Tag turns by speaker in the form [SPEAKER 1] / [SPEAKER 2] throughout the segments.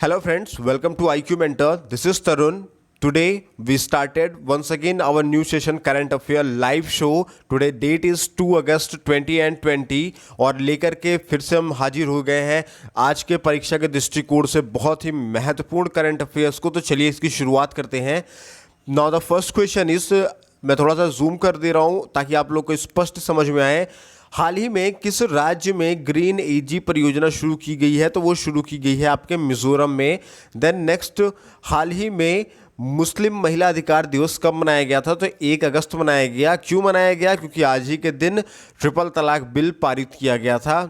[SPEAKER 1] Hello friends, welcome to IQ Mentor. This is Tarun. Today we started once again our new session current affair live show. Today date is 2 अगस्त 2020 और लेकर के फिर से हम हाजिर हो गए हैं आज के परीक्षा के दृष्टिकोण से बहुत ही महत्वपूर्ण करंट अफेयर्स को। तो चलिए इसकी शुरुआत करते हैं। Now the first question is, मैं थोड़ा सा जूम कर दे रहा हूँ ताकि आप लोग को स्पष्ट समझ में आए। हाल ही में किस राज्य में ग्रीन एजी परियोजना शुरू की गई है? तो वो शुरू की गई है आपके मिजोरम में। देन नेक्स्ट, हाल ही में मुस्लिम महिला अधिकार दिवस कब मनाया गया था? तो 1 अगस्त मनाया गया। क्यों मनाया गया? क्योंकि आज ही के दिन ट्रिपल तलाक बिल पारित किया गया था।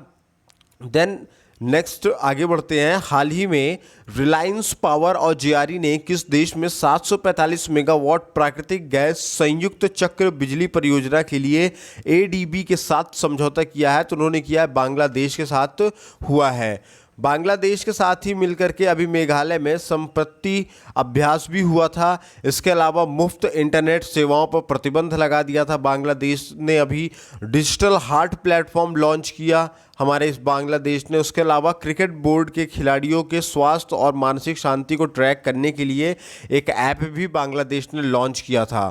[SPEAKER 1] देन नेक्स्ट आगे बढ़ते हैं। हाल ही में रिलायंस पावर और जेआरई ने किस देश में 745 मेगावाट प्राकृतिक गैस संयुक्त चक्र बिजली परियोजना के लिए एडीबी के साथ समझौता किया है? तो उन्होंने किया है बांग्लादेश के साथ हुआ है। बांग्लादेश के साथ ही मिलकर के अभी मेघालय में संपत्ति अभ्यास भी हुआ था। इसके अलावा मुफ्त इंटरनेट सेवाओं पर प्रतिबंध लगा दिया था। बांग्लादेश ने अभी डिजिटल हार्ट प्लेटफॉर्म लॉन्च किया हमारे इस बांग्लादेश ने। उसके अलावा क्रिकेट बोर्ड के खिलाड़ियों के स्वास्थ्य और मानसिक शांति को ट्रैक करने के लिए एक ऐप भी बांग्लादेश ने लॉन्च किया था।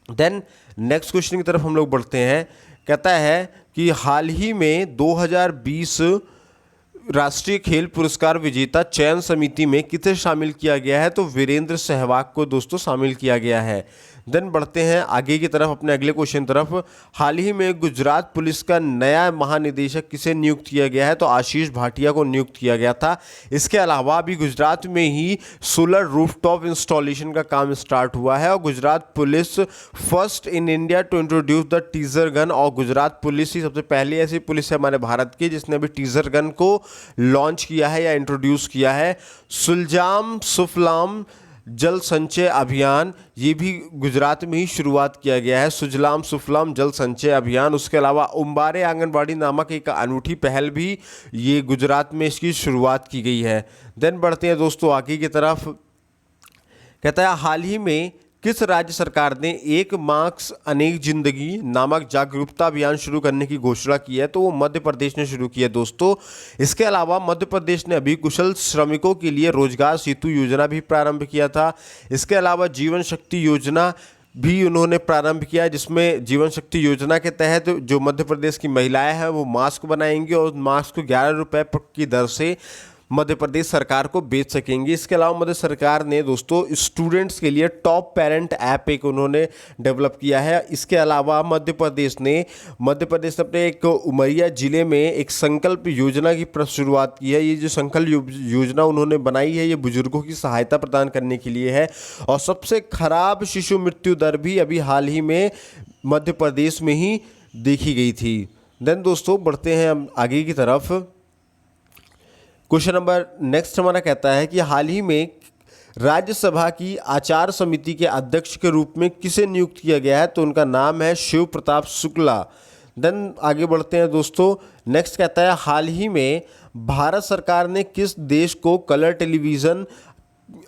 [SPEAKER 1] देन नेक्स्ट क्वेश्चन की तरफ हम लोग बढ़ते हैं। कहता है कि हाल ही में 2020 राष्ट्रीय खेल पुरस्कार विजेता चयन समिति में किसे शामिल किया गया है? तो वीरेंद्र सहवाग को दोस्तों शामिल किया गया है। देन बढ़ते हैं आगे की तरफ अपने अगले क्वेश्चन तरफ। हाल ही में गुजरात पुलिस का नया महानिदेशक किसे नियुक्त किया गया है? तो आशीष भाटिया को नियुक्त किया गया था। इसके अलावा अभी गुजरात में ही सोलर रूफटॉप इंस्टॉलेशन का काम स्टार्ट हुआ है और Gujarat police first in India to introduce the taser gun, और गुजरात पुलिस ही सबसे पहली ऐसी पुलिस है हमारे भारत की जिसने अभी टीजर गन को लॉन्च किया है या इंट्रोड्यूस किया है। सुलजाम सुफलाम जल संचय अभियान, ये भी गुजरात में ही शुरुआत किया गया है। सुजलाम सुफलाम जल संचय अभियान। उसके अलावा उम्बारे आंगनबाड़ी नामक एक अनूठी पहल भी ये गुजरात में इसकी शुरुआत की गई है। देन बढ़ते हैं दोस्तों आगे की तरफ। कहता है हाल ही में किस राज्य सरकार ने एक मास्क अनेक जिंदगी नामक जागरूकता अभियान शुरू करने की घोषणा की है? तो वो मध्य प्रदेश ने शुरू किया दोस्तों। इसके अलावा मध्य प्रदेश ने अभी कुशल श्रमिकों के लिए रोजगार सेतु योजना भी प्रारंभ किया था। इसके अलावा जीवन शक्ति योजना भी उन्होंने प्रारंभ किया, जिसमें जीवन शक्ति योजना के तहत जो मध्य प्रदेश की महिलाएं हैं वो मास्क बनाएंगी और मास्क को 11 रुपये की दर से मध्य प्रदेश सरकार को बेच सकेंगे। इसके अलावा मध्य सरकार ने दोस्तों स्टूडेंट्स के लिए टॉप पेरेंट ऐप एक उन्होंने डेवलप किया है। इसके अलावा मध्य प्रदेश ने अपने एक उमरिया जिले में एक संकल्प योजना की शुरुआत की है। ये जो संकल्प योजना उन्होंने बनाई है ये बुजुर्गों की सहायता प्रदान करने के लिए है। और सबसे खराब शिशु मृत्यु दर भी अभी हाल ही में मध्य प्रदेश में ही देखी गई थी। देन दोस्तों बढ़ते हैं हम आगे की तरफ। क्वेश्चन नंबर नेक्स्ट हमारा कहता है कि हाल ही में राज्यसभा की आचार समिति के अध्यक्ष के रूप में किसे नियुक्त किया गया है? तो उनका नाम है शिव प्रताप शुक्ला। देन आगे बढ़ते हैं दोस्तों। नेक्स्ट कहता है हाल ही में भारत सरकार ने किस देश को कलर टेलीविज़न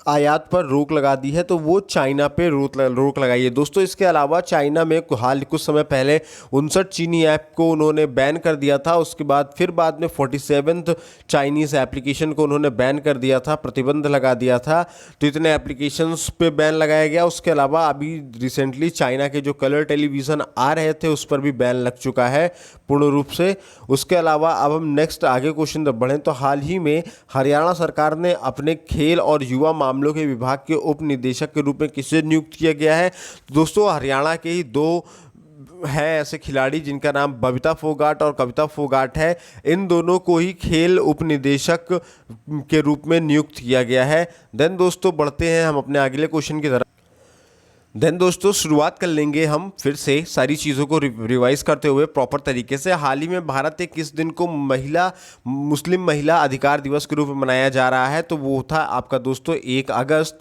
[SPEAKER 1] आयात पर रोक लगा दी है? तो वो चाइना पे रोक लगाई है दोस्तों। इसके अलावा चाइना में कुछ समय पहले 59 चीनी ऐप को उन्होंने बैन कर दिया था। उसके बाद में 47th चाइनीज़ एप्लीकेशन को उन्होंने बैन कर दिया था, प्रतिबंध लगा दिया था। तो इतने एप्लीकेशंस पे बैन लगाया गया। उसके अलावा अभी रिसेंटली चाइना के जो कलर टेलीविज़न आ रहे थे उस पर भी बैन लग चुका है पूर्ण रूप से। उसके अलावा अब हम नेक्स्ट आगे क्वेश्चन जब बढ़ें तो हाल ही में हरियाणा सरकार ने अपने खेल और युवा मामलों के विभाग के उप निदेशक के रूप में किसे नियुक्त किया गया है? तो दोस्तों हरियाणा के ही 2 हैं ऐसे खिलाड़ी जिनका नाम बबीता फोगाट और कविता फोगाट है। इन दोनों को ही खेल उप निदेशक के रूप में नियुक्त किया गया है। देन दोस्तों बढ़ते हैं हम अपने अगले क्वेश्चन की तरफ। देन दोस्तों शुरुआत कर लेंगे हम फिर से सारी चीज़ों को रिवाइज करते हुए प्रॉपर तरीके से। हाल ही में भारत के किस दिन को मुस्लिम महिला अधिकार दिवस के रूप में मनाया जा रहा है? तो वो था आपका दोस्तों 1 अगस्त।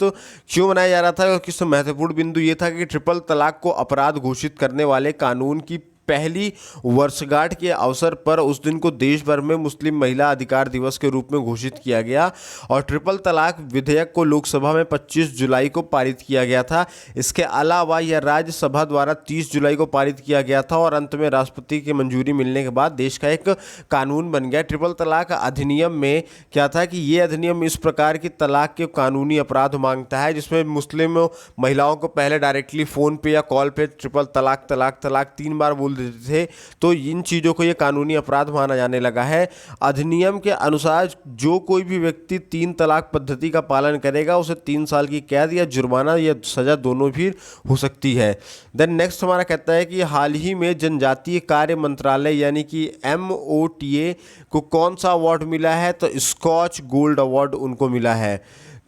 [SPEAKER 1] क्यों मनाया जा रहा था? क्योंकि महत्वपूर्ण बिंदु ये था कि ट्रिपल तलाक को अपराध घोषित करने वाले कानून की पहली वर्षगांठ के अवसर पर उस दिन को देश भर में मुस्लिम महिला अधिकार दिवस के रूप में घोषित किया गया और ट्रिपल तलाक विधेयक को लोकसभा में 25 जुलाई को पारित किया गया था। इसके अलावा यह राज्यसभा द्वारा 30 जुलाई को पारित किया गया था और अंत में राष्ट्रपति की मंजूरी मिलने के बाद देश का एक कानून बन गया। ट्रिपल तलाक अधिनियम में क्या था कि ये अधिनियम इस प्रकार की तलाक के कानूनी अपराध मांगता है जिसमें मुस्लिम महिलाओं को पहले डायरेक्टली फ़ोन पे या कॉल पे ट्रिपल तलाक तलाक तलाक 3 बार बोल देते थे, तो इन चीज़ों को ये कानूनी अपराध माना जाने लगा है। अधिनियम के अनुसार जो कोई भी व्यक्ति 3 तलाक पद्धति का पालन करेगा उसे 3 साल की कैद या जुर्माना या सज़ा दोनों भी हो सकती है। देन नेक्स्ट हमारा कहता है कि हाल ही में जनजातीय कार्य मंत्रालय यानी कि MOTA को कौन सा अवार्ड मिला है, तो स्कॉच गोल्ड अवार्ड उनको मिला है।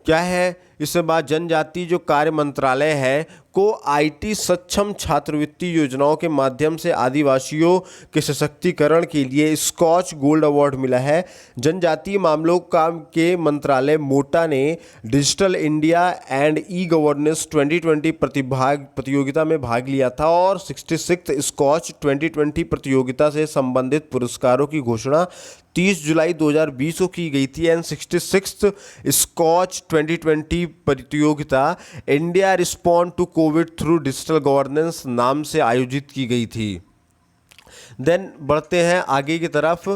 [SPEAKER 1] क्या है इसके बाद जनजातीय जो कार्य मंत्रालय है को IT सक्षम छात्रवृत्ति योजनाओं के माध्यम से आदिवासियों के सशक्तिकरण के लिए स्कॉच गोल्ड अवार्ड मिला है। जनजातीय मामलों के मंत्रालय मोटा ने digital India and e governance 2020 प्रतियोगिता में भाग लिया था और 66th स्कॉच 2020 प्रतियोगिता से संबंधित पुरस्कारों की घोषणा 30 जुलाई 2020 को की गई थी एंड 66th स्कॉच 2020 प्रतियोगिता India respond to Covid through digital governance नाम से आयोजित की गई थी। देन बढ़ते हैं आगे की तरफ।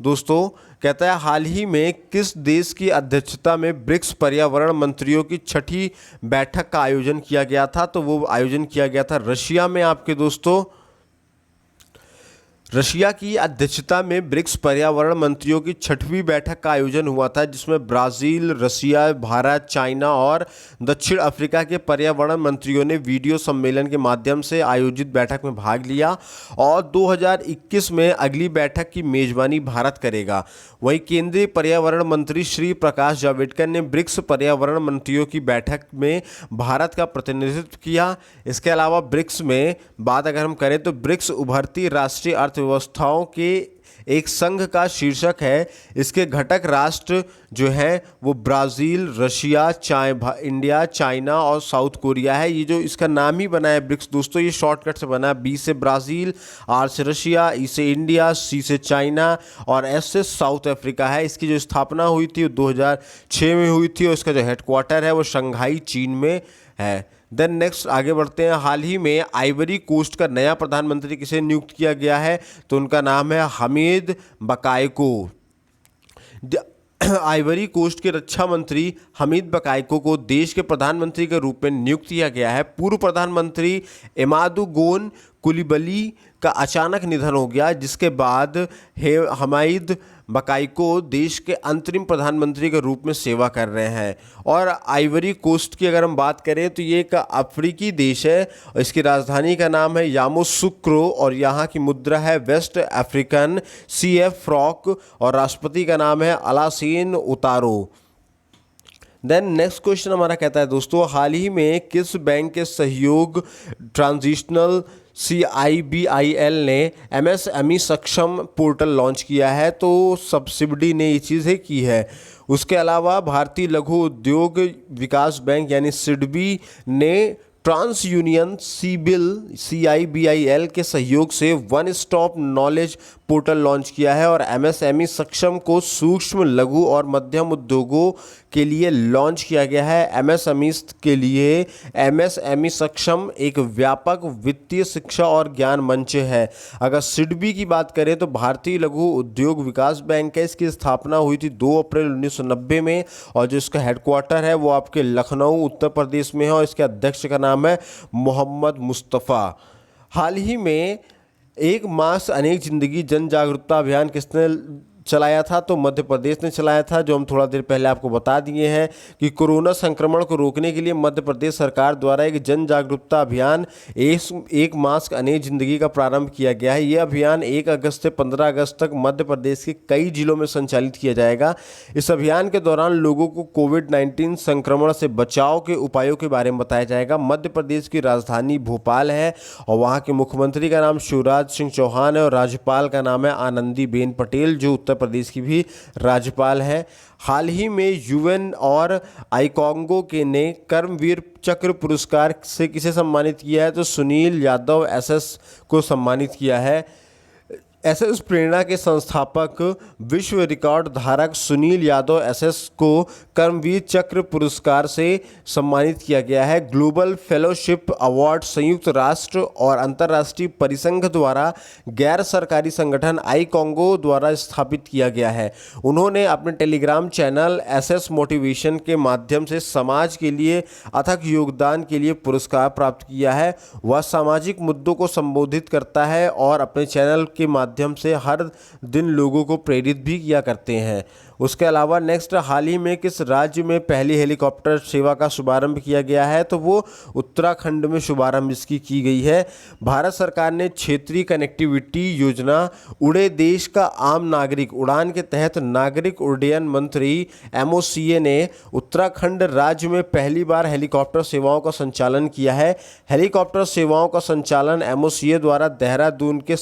[SPEAKER 1] दोस्तों कहता है हाल ही में किस देश की अध्यक्षता में ब्रिक्स पर्यावरण मंत्रियों की 6ठी बैठक का आयोजन किया गया था, तो वो आयोजन किया गया था रशिया में। आपके दोस्तों रशिया की अध्यक्षता में ब्रिक्स पर्यावरण मंत्रियों की 6वीं बैठक का आयोजन हुआ था जिसमें ब्राज़ील, रशिया, भारत, चाइना और दक्षिण अफ्रीका के पर्यावरण मंत्रियों ने वीडियो सम्मेलन के माध्यम से आयोजित बैठक में भाग लिया और 2021 में अगली बैठक की मेज़बानी भारत करेगा। वहीं केंद्रीय पर्यावरण मंत्री श्री प्रकाश जावड़ेकर ने ब्रिक्स पर्यावरण मंत्रियों की बैठक में भारत का प्रतिनिधित्व किया। इसके अलावा ब्रिक्स में बात अगर हम करें तो ब्रिक्स उभरती राष्ट्रीय अर्थव्यवस्थाओं के एक संघ का शीर्षक है। इसके घटक राष्ट्र जो हैं वो ब्राज़ील, रशिया, इंडिया, चाइना और साउथ कोरिया है। ये जो इसका नाम ही बना है ब्रिक्स दोस्तों, ये शॉर्टकट से बना है। B से ब्राज़ील, R से रशिया, E से इंडिया, C से चाइना और S से साउथ अफ्रीका है। इसकी जो स्थापना हुई थी वो 2006 में हुई थी और इसका जो हेडक्वार्टर है वो शंघाई चीन में है। देन नेक्स्ट आगे बढ़ते हैं। हाल ही में आइवरी कोस्ट का नया प्रधानमंत्री किसे नियुक्त किया गया है, तो उनका नाम है हमीद बकायको। आइवरी कोस्ट के रक्षा मंत्री हमीद बकायको को देश के प्रधानमंत्री के रूप में नियुक्त किया गया है। पूर्व प्रधानमंत्री एमादू गोन कुलिबली का अचानक निधन हो गया जिसके बाद हमीद बकायको देश के अंतरिम प्रधानमंत्री के रूप में सेवा कर रहे हैं। और आइवरी कोस्ट की अगर हम बात करें तो ये एक अफ्रीकी देश है और इसकी राजधानी का नाम है यामोसुक्रो और यहाँ की मुद्रा है वेस्ट अफ्रीकन CF फ्रॉक और राष्ट्रपति का नाम है अलासेन उतारो। देन नेक्स्ट क्वेश्चन हमारा कहता है दोस्तों हाल ही में किस बैंक के सहयोग ट्रांजिशनल CIBIL ने MSME सक्षम पोर्टल लॉन्च किया है, तो सब्सिडी ने ये चीज़ें की है। उसके अलावा भारतीय लघु उद्योग विकास बैंक यानी सिडबी ने ट्रांस यूनियन CIBIL के सहयोग से one stop knowledge portal launch किया है और MSME सक्षम को सूक्ष्म लघु और मध्यम उद्योगों के लिए लॉन्च किया गया है। MSME के लिए MSME सक्षम एक व्यापक वित्तीय शिक्षा और ज्ञान मंच है। अगर सिडबी की बात करें तो भारतीय लघु उद्योग विकास बैंक है। इसकी स्थापना हुई थी 2 अप्रैल 1990 में और जो इसका हेडक्वार्टर है वो आपके लखनऊ उत्तर प्रदेश में है और इसके अध्यक्ष का नाम है मोहम्मद मुस्तफ़ा। हाल ही में एक मास्क अनेक जिंदगी जन जागरूकता अभियान किसने चलाया था, तो मध्य प्रदेश ने चलाया था, जो हम थोड़ा देर पहले आपको बता दिए हैं कि कोरोना संक्रमण को रोकने के लिए मध्य प्रदेश सरकार द्वारा एक जन जागरूकता अभियान एक मास्क अनेक जिंदगी का प्रारंभ किया गया है। यह अभियान 1 अगस्त से 15 अगस्त तक मध्य प्रदेश के कई जिलों में संचालित किया जाएगा। इस अभियान के दौरान लोगों को कोविड-19 संक्रमण से बचाव के उपायों के बारे में बताया जाएगा। मध्य प्रदेश की राजधानी भोपाल है और वहाँ के मुख्यमंत्री का नाम शिवराज सिंह चौहान है और राज्यपाल का नाम है आनंदीबेन पटेल, जो उत्तर प्रदेश की भी राज्यपाल है। हाल ही में यूएन और आईकॉन्गो के ने कर्मवीर चक्र पुरस्कार से किसे सम्मानित किया है, तो सुनील यादव एसएस को सम्मानित किया है। एसएस प्रेरणा के संस्थापक विश्व रिकॉर्ड धारक सुनील यादव एसएस को कर्मवीर चक्र पुरस्कार से सम्मानित किया गया है। ग्लोबल फेलोशिप अवार्ड संयुक्त राष्ट्र और अंतर्राष्ट्रीय परिसंघ द्वारा गैर सरकारी संगठन आईकॉन्गो द्वारा स्थापित किया गया है। उन्होंने अपने टेलीग्राम चैनल एसएस मोटिवेशन के माध्यम से समाज के लिए अथक योगदान के लिए पुरस्कार प्राप्त किया है। वह सामाजिक मुद्दों को संबोधित करता है और अपने चैनल के माध्यम से हर दिन लोगों को प्रेरित भी किया करते हैं। उसके अलावा नेक्स्ट, हाल ही में किस राज्य में पहली हेलीकॉप्टर सेवा का शुभारंभ किया गया है, तो वो उत्तराखंड में शुभारंभ इसकी की गई है। भारत सरकार ने क्षेत्रीय कनेक्टिविटी योजना उड़े देश का आम नागरिक उड़ान के तहत नागरिक उड्डयन मंत्री एमओसीए ने उत्तराखंड राज्य में पहली बार हेलीकॉप्टर सेवाओं का संचालन किया है। हेलीकॉप्टर सेवाओं का संचालन एमओसीए द्वारा देहरादून के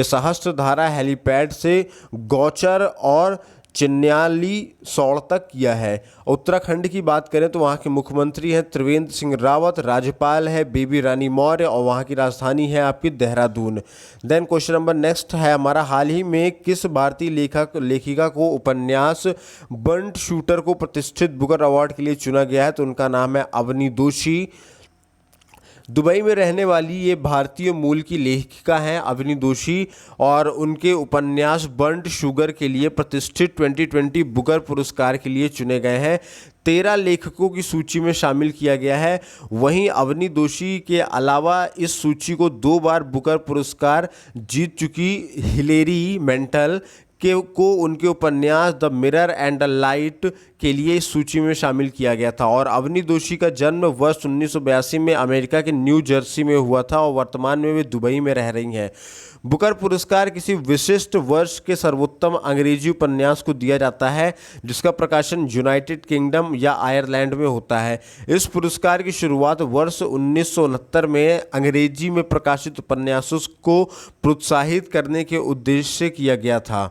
[SPEAKER 1] सहस्त्रधारा हेलीपैड से गौचर और चिन्याली सौड़ तक किया है। उत्तराखंड की बात करें तो वहाँ के मुख्यमंत्री हैं त्रिवेंद्र सिंह रावत, राज्यपाल है बेबी रानी मौर्य और वहाँ की राजधानी है आपकी Dehradun. Then question number next है हमारा, हाल ही में किस भारतीय लेखिका को उपन्यास बर्न्ट शूटर को प्रतिष्ठित बुकर अवार्ड के लिए चुना गया है, तो उनका नाम है अवनी दोषी। दुबई में रहने वाली ये भारतीय मूल की लेखिका हैं अवनी दोषी और उनके उपन्यास बर्न्ट शुगर के लिए प्रतिष्ठित 2020 बुकर पुरस्कार के लिए चुने गए हैं। 13 लेखकों की सूची में शामिल किया गया है। वहीं अवनी दोषी के अलावा इस सूची को 2 बार बुकर पुरस्कार जीत चुकी हिलेरी मेंटल को उनके उपन्यास the mirror and the light के लिए इस सूची में शामिल किया गया था। और अवनी दोषी का जन्म वर्ष 1982 में अमेरिका के न्यू जर्सी में हुआ था और वर्तमान में वे दुबई में रह रही हैं। बुकर पुरस्कार किसी विशिष्ट वर्ष के सर्वोत्तम अंग्रेजी उपन्यास को दिया जाता है जिसका प्रकाशन यूनाइटेड किंगडम या आयरलैंड में होता है। इस पुरस्कार की शुरुआत वर्ष 1969 में अंग्रेजी में प्रकाशित उपन्यासों को प्रोत्साहित करने के उद्देश्य से किया गया था।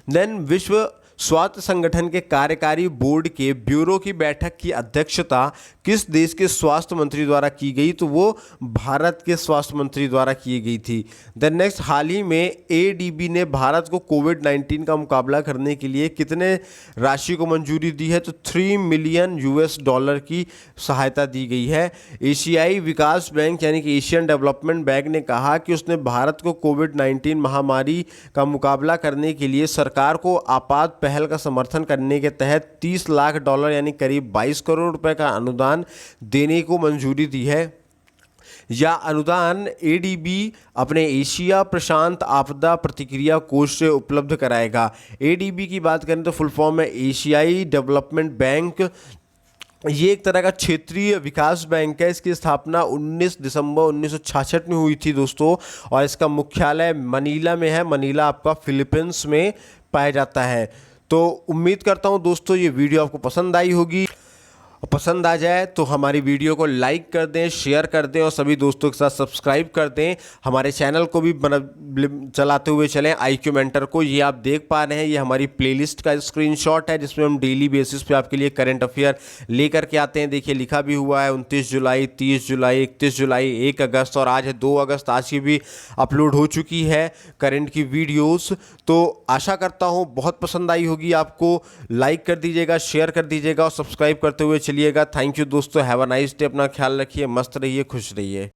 [SPEAKER 1] देन विश्व स्वास्थ्य संगठन के कार्यकारी बोर्ड के ब्यूरो की बैठक की अध्यक्षता किस देश के स्वास्थ्य मंत्री द्वारा की गई, तो वो भारत के स्वास्थ्य मंत्री द्वारा की गई थी। देन नेक्स्ट, हाल ही में एडीबी ने भारत को कोविड-19 का मुकाबला करने के लिए कितने राशि को मंजूरी दी है, तो $3 मिलियन की सहायता दी गई है। एशियाई विकास बैंक यानी कि एशियन डेवलपमेंट बैंक ने कहा कि उसने भारत को कोविड-19 महामारी का मुकाबला करने के लिए सरकार को आपात पहल का समर्थन करने के तहत $30 लाख यानी करीब 22 करोड़ रुपए का अनुदान देने को मंजूरी दी है। यह अनुदान एडीबी अपने एशिया प्रशांत आपदा प्रतिक्रिया कोष से उपलब्ध कराएगा। एडीबी की बात करें तो फुल फॉर्म है एशियाई डेवलपमेंट बैंक। ये एक तरह का क्षेत्रीय विकास बैंक है। इसकी स्थापना 19 दिसंबर 1966 में हुई थी दोस्तों और इसका मुख्यालय मनीला में है। मनीला आपका फिलीपींस में पाया जाता है। तो उम्मीद करता हूँ दोस्तों ये वीडियो आपको पसंद आई होगी। पसंद आ जाए तो हमारी वीडियो को लाइक कर दें, शेयर कर दें और सभी दोस्तों के साथ सब्सक्राइब कर दें। हमारे चैनल को भी चलाते हुए चलें IQ मेंटर को। ये आप देख पा रहे हैं, ये हमारी प्लेलिस्ट का स्क्रीनशॉट है जिसमें हम डेली बेसिस पे आपके लिए करंट अफेयर लेकर के आते हैं। देखिए लिखा भी हुआ है 29 जुलाई, 30 जुलाई, 31 जुलाई, 1 अगस्त और आज है 2 अगस्त। आज की भी अपलोड हो चुकी है करंट की वीडियोस। तो आशा करता हूँ बहुत पसंद आई होगी आपको। लाइक कर दीजिएगा, शेयर कर दीजिएगा और सब्सक्राइब करते हुए चलिएगा। थैंक यू दोस्तों, हैव अ नाइस डे। अपना ख्याल रखिए, मस्त रहिए, खुश रहिए।